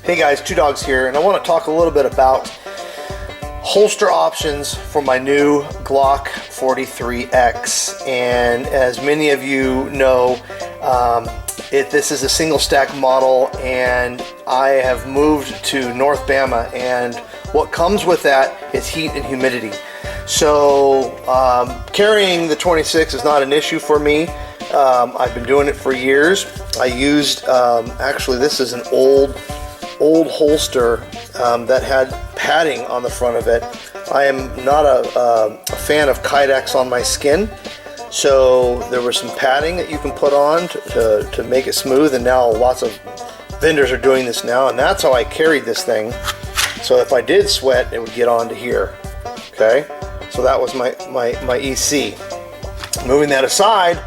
Hey guys, Two Dogs here, and I want to talk a little bit about holster options for my new Glock 43x. And as many of you know, this is a single stack model, and I have moved to North Bama, and what comes with that is heat and humidity. So carrying the 26 is not an issue for me. I've been doing it for years. I used, actually this is an old holster that had padding on the front of it. I am not a fan of Kydex on my skin, so there was some padding that you can put on to make it smooth, and now lots of vendors are doing this now, and that's how I carried this thing. So if I did sweat, it would get onto here. Okay, so that was my EC. Moving that aside,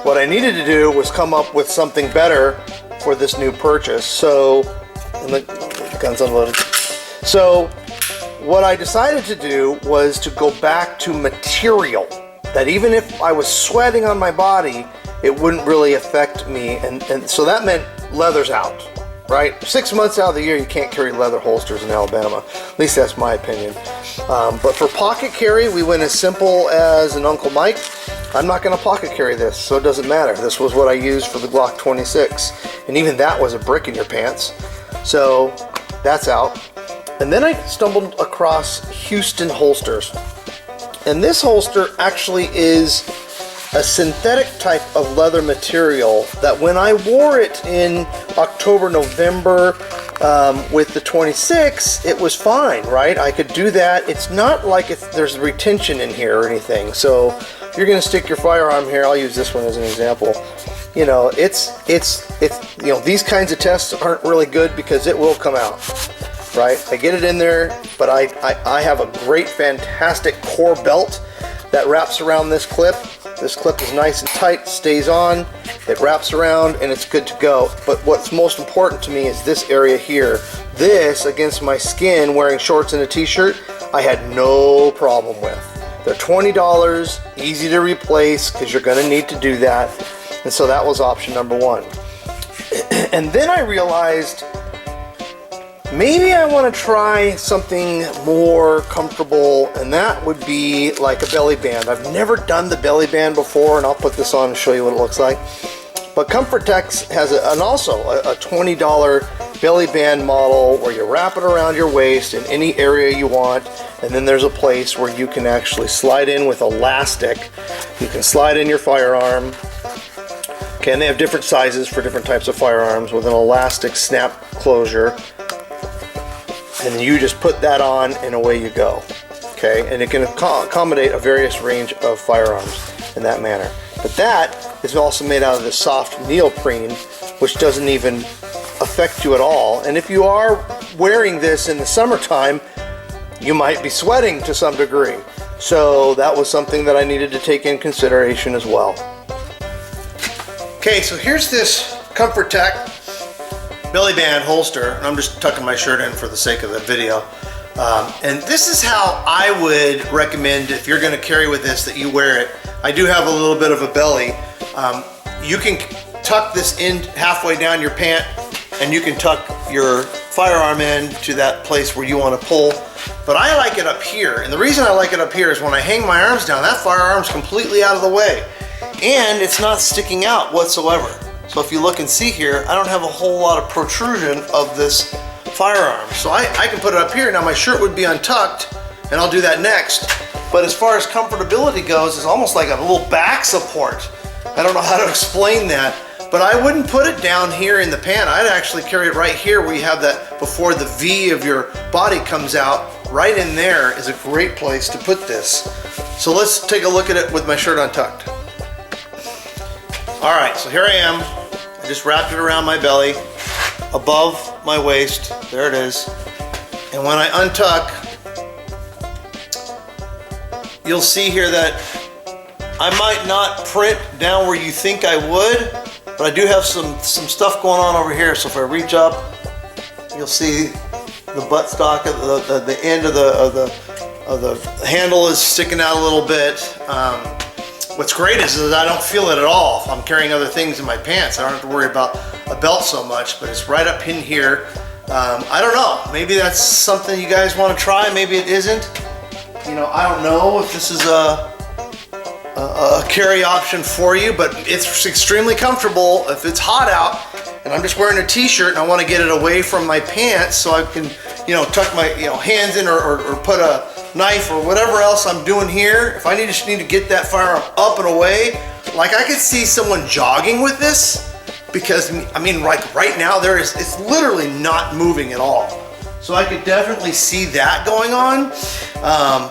what I needed to do was come up with something better for this new purchase. So, and the gun's unloaded. So what I decided to do was to go back to material that even if I was sweating on my body, it wouldn't really affect me. And so that meant leather's out, right? 6 months out of the year, you can't carry leather holsters in Alabama. At least that's my opinion. But for pocket carry, we went as simple as an Uncle Mike. I'm not going to pocket carry this, so it doesn't matter. This was what I used for the Glock 26, and even that was a brick in your pants. So that's out. And then I stumbled across Houston holsters. And this holster actually is a synthetic type of leather material that when I wore it in October, November with the 26, it was fine, right? I could do that. It's not like there's retention in here or anything. So if you're going to stick your firearm here, I'll use this one as an example. You know, it's you know, these kinds of tests aren't really good because it will come out, right? I get it in there, but I have a great, fantastic core belt that wraps around this clip. This clip is nice and tight, stays on, it wraps around, and it's good to go. But what's most important to me is this area here. This, against my skin, wearing shorts and a t-shirt, I had no problem with. They're $20, easy to replace, because you're going to need to do that. And so that was option number one. And then I realized maybe I want to try something more comfortable, and that would be like a belly band. I've never done the belly band before, and I'll put this on and show you what it looks like. But Comfortex has also a $20 belly band model where you wrap it around your waist in any area you want, and then there's a place where you can actually slide in with elastic. You can slide in your firearm. Okay, and they have different sizes for different types of firearms with an elastic snap closure. And you just put that on and away you go. Okay, and it can accommodate a various range of firearms in that manner. But that is also made out of this soft neoprene, which doesn't even affect you at all. And if you are wearing this in the summertime, you might be sweating to some degree. So that was something that I needed to take in consideration as well. Okay, so here's this Comfortex belly band holster, and I'm just tucking my shirt in for the sake of the video. And this is how I would recommend, if you're going to carry with this, that you wear it. I do have a little bit of a belly. You can tuck this in halfway down your pant, and you can tuck your firearm in to that place where you want to pull. But I like it up here, and the reason I like it up here is when I hang my arms down, that firearm's completely out of the way, and it's not sticking out whatsoever. So if you look and see here, I don't have a whole lot of protrusion of this firearm. So I can put it up here. Now my shirt would be untucked, and I'll do that next. But as far as comfortability goes, it's almost like a little back support. I don't know how to explain that, but I wouldn't put it down here in the pant. I'd actually carry it right here where you have that, before the V of your body comes out, right in there is a great place to put this. So let's take a look at it with my shirt untucked. All right, so here I am. I just wrapped it around my belly, above my waist. There it is. And when I untuck, you'll see here that I might not print down where you think I would, but I do have some stuff going on over here. So if I reach up, you'll see the buttstock, the end of the handle is sticking out a little bit. What's great is that I don't feel it at all. If I'm carrying other things in my pants, I don't have to worry about a belt so much, but it's right up in here. I don't know, maybe that's something you guys want to try, maybe it isn't. You know, I don't know if this is a carry option for you, but it's extremely comfortable if it's hot out and I'm just wearing a t-shirt and I want to get it away from my pants so I can, you know, tuck my, you know, hands in or put a knife or whatever else I'm doing here. If I just need to get that firearm up and away, like I could see someone jogging with this, because I mean, like right now it's literally not moving at all. So I could definitely see that going on.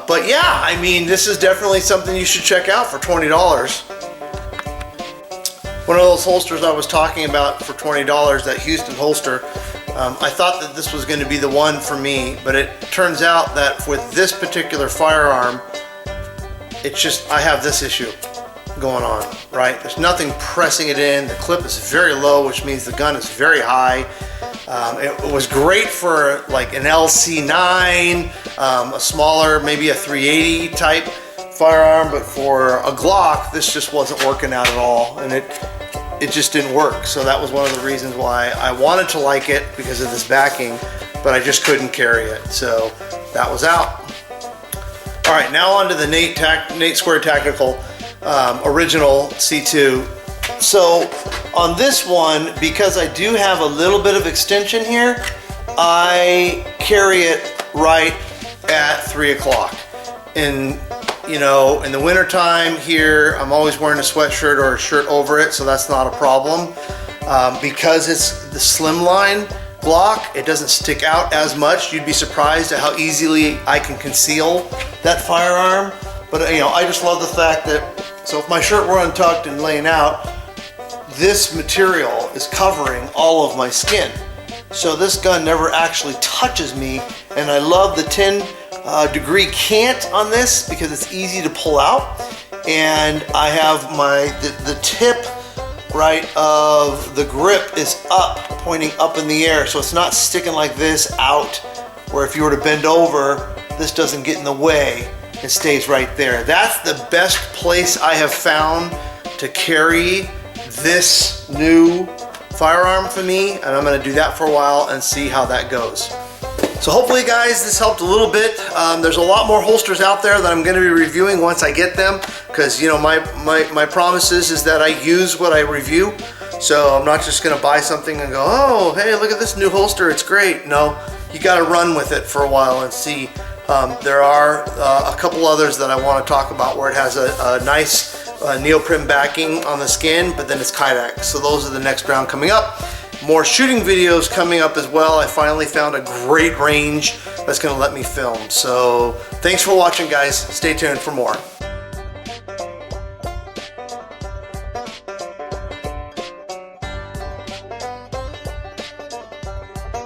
But yeah, I mean, this is definitely something you should check out for $20. One of those holsters I was talking about for $20, that Houston holster, I thought that this was going to be the one for me, but it turns out that with this particular firearm, it's just, I have this issue going on, right? There's nothing pressing it in. The clip is very low, which means the gun is very high. It was great for like an LC9, a smaller, maybe a 380 type firearm, but for a Glock, this just wasn't working out at all, and it just didn't work. So that was one of the reasons why I wanted to like it, because of this backing, but I just couldn't carry it. So that was out. All right, now on to the Nate Square Tactical original C2. So on this one, because I do have a little bit of extension here, I carry it right at 3 o'clock. And you know, in the winter time here, I'm always wearing a sweatshirt or a shirt over it, so that's not a problem. Because it's the slimline Glock, it doesn't stick out as much. You'd be surprised at how easily I can conceal that firearm. But you know, I just love the fact that, so if my shirt were untucked and laying out, this material is covering all of my skin. So this gun never actually touches me, and I love the 10-degree cant on this because it's easy to pull out. And I have the tip, right, of the grip is up, pointing up in the air, so it's not sticking like this out, where if you were to bend over, this doesn't get in the way. It stays right there. That's the best place I have found to carry this new firearm for me, and I'm going to do that for a while and see how that goes. So hopefully, guys, this helped a little bit. There's a lot more holsters out there that I'm going to be reviewing once I get them, because you know, my promise is that I use what I review. So I'm not just going to buy something and go, oh, hey, look at this new holster, it's great. No, you got to run with it for a while and see. There are a couple others that I want to talk about where it has a nice neoprene backing on the skin, but then it's Kydex. So those are the next round coming up. More shooting videos coming up as well. I finally found a great range that's going to let me film. So thanks for watching, guys. Stay tuned for more.